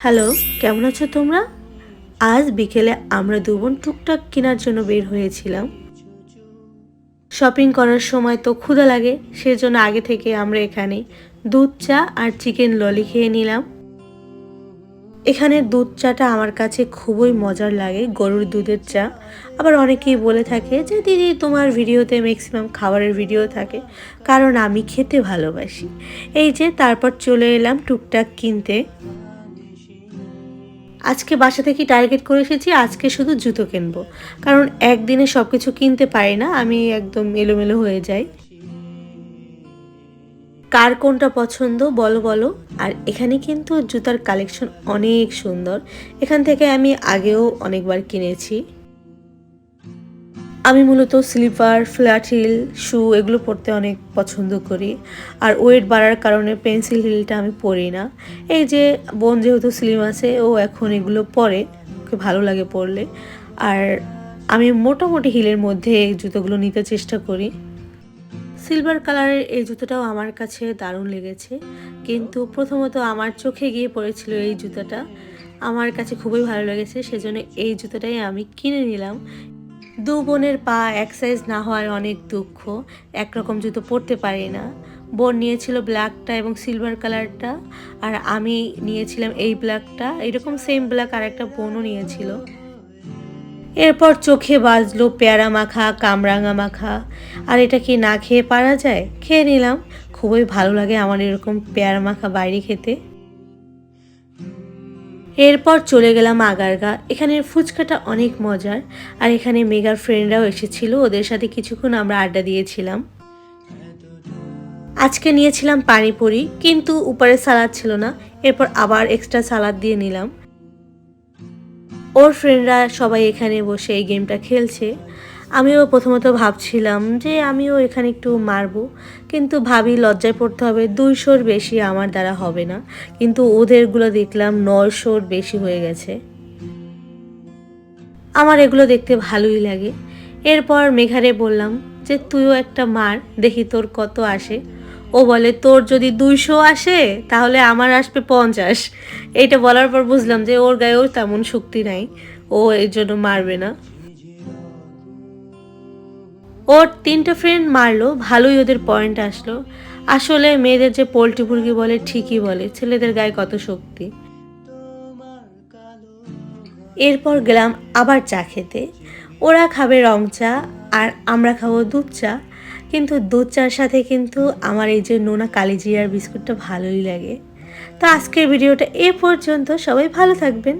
Hello, কেমন আছো তোমরা? আজ বিকেলে আমরা দুবোন টুকটাক কেনার জন্য বের হয়েছিলাম। শপিং করার সময় তো ক্ষুধা লাগে, সেজন্য আগে থেকে আমরা এখানে দুধ চা আর চিকেন ললি খেয়ে নিলাম। এখানে দুধ চাটা আমার কাছে খুবই মজার লাগে, গরুর দুধের চা। আবার অনেকেই বলে থাকে যে দিদি তোমার ভিডিওতে ম্যাক্সিমাম খাবারের ভিডিও থাকে, কারণ আমি খেতে ভালোবাসি। এই যে তারপর চলে এলাম টুকটাক কিনতে। আজকে বাসা থেকে টার্গেট করে এসেছি, আজকে শুধু জুতো কিনবো, কারণ একদিনে সব কিছু কিনতে পারি না, আমি একদম এলোমেলো হয়ে যাই। কার কোনটা পছন্দ বলো বলো। আর এখানে কিন্তু জুতার কালেকশন অনেক সুন্দর, এখান থেকে আমি আগেও অনেকবার কিনেছি। আমি মূলত স্লিপার, ফ্ল্যাট হিল, শু এগুলো পরতে অনেক পছন্দ করি। আর ওয়েট বাড়ার কারণে পেন্সিল হিলটা আমি পরি না। এই যে বোন যেহেতু স্লিম আছে, ও এখন এগুলো পরে, ওকে ভালো লাগে পরলে। আর আমি মোটামুটি হিলের মধ্যে এই জুতোগুলো নিতে চেষ্টা করি। সিলভার কালারের এই জুতোটাও আমার কাছে দারুণ লেগেছে, কিন্তু প্রথমত আমার চোখে গিয়ে পড়েছিল এই জুতোটা। আমার কাছে খুবই ভালো লেগেছে, সেজন্য এই জুতোটাই আমি কিনে নিলাম। দু বোনের পা এক সাইজ না হওয়ায় অনেক দুঃখ, একরকম জুতো পরতে পারি না। বোন নিয়েছিল ব্ল্যাকটা এবং সিলভার কালারটা, আর আমি নিয়েছিলাম এই ব্ল্যাকটা, এরকম সেম ব্ল্যাক আর একটা বোনও নিয়েছিল। এরপর চোখে বাজলো পেয়ারা মাখা, কামরাঙা মাখা। আর এটা কি না খেয়ে পারা যায়, খেয়ে নিলাম। খুবই ভালো লাগে আমার এরকম পেয়ারা মাখা বাইরে খেতে। এরপর চলে গেলাম আগারগা, এখানের ফুচকাটা অনেক মজার। আর এখানে মেগার ফ্রেন্ডরাও এসেছিল, ওদের সাথে কিছুক্ষণ আমরা আড্ডা দিয়েছিলাম। আজকে নিয়েছিলাম পানিপুরি, কিন্তু উপরে সালাদ ছিল না, এরপর আবার এক্সট্রা সালাদ দিয়ে নিলাম। ওর ফ্রেন্ডরা সবাই এখানে বসে এই গেমটা খেলছে। আমিও প্রথমত ভাবছিলাম যে আমিও এখানে একটু মারবো, কিন্তু ভাবি লজ্জায় পড়তে হবে, 200-র বেশি আমার দ্বারা হবে না। কিন্তু ওদেরগুলো দেখলাম 900-র বেশি হয়ে গেছে। আমার এগুলো দেখতে ভালোই লাগে। এরপর মেঘারে বললাম যে তুইও একটা মার, দেখি তোর কত আসে। ও বলে তোর যদি 200 আসে তাহলে আমার আসবে 50। এইটা বলার পর বুঝলাম যে ওর গায়েও তেমন শক্তি নাই, ও এর জন্য মারবে না। ওর 3টে ফ্রেন্ড মারলো, ভালোই ওদের পয়েন্ট আসলো। আসলে মেয়েদের যে পোল্ট্রি মুরগি বলে ঠিকই বলে, ছেলেদের গায়ে কত শক্তি। এরপর গেলাম আবার চা খেতে। ওরা খাবে রং চা আর আমরা খাবো দুধ চা। কিন্তু দুধ চার সাথে কিন্তু আমার এই যে নোনা কালিজিরার বিস্কুটটা ভালোই লাগে। তো আজকের ভিডিওটা এ পর্যন্ত, সবাই ভালো থাকবেন।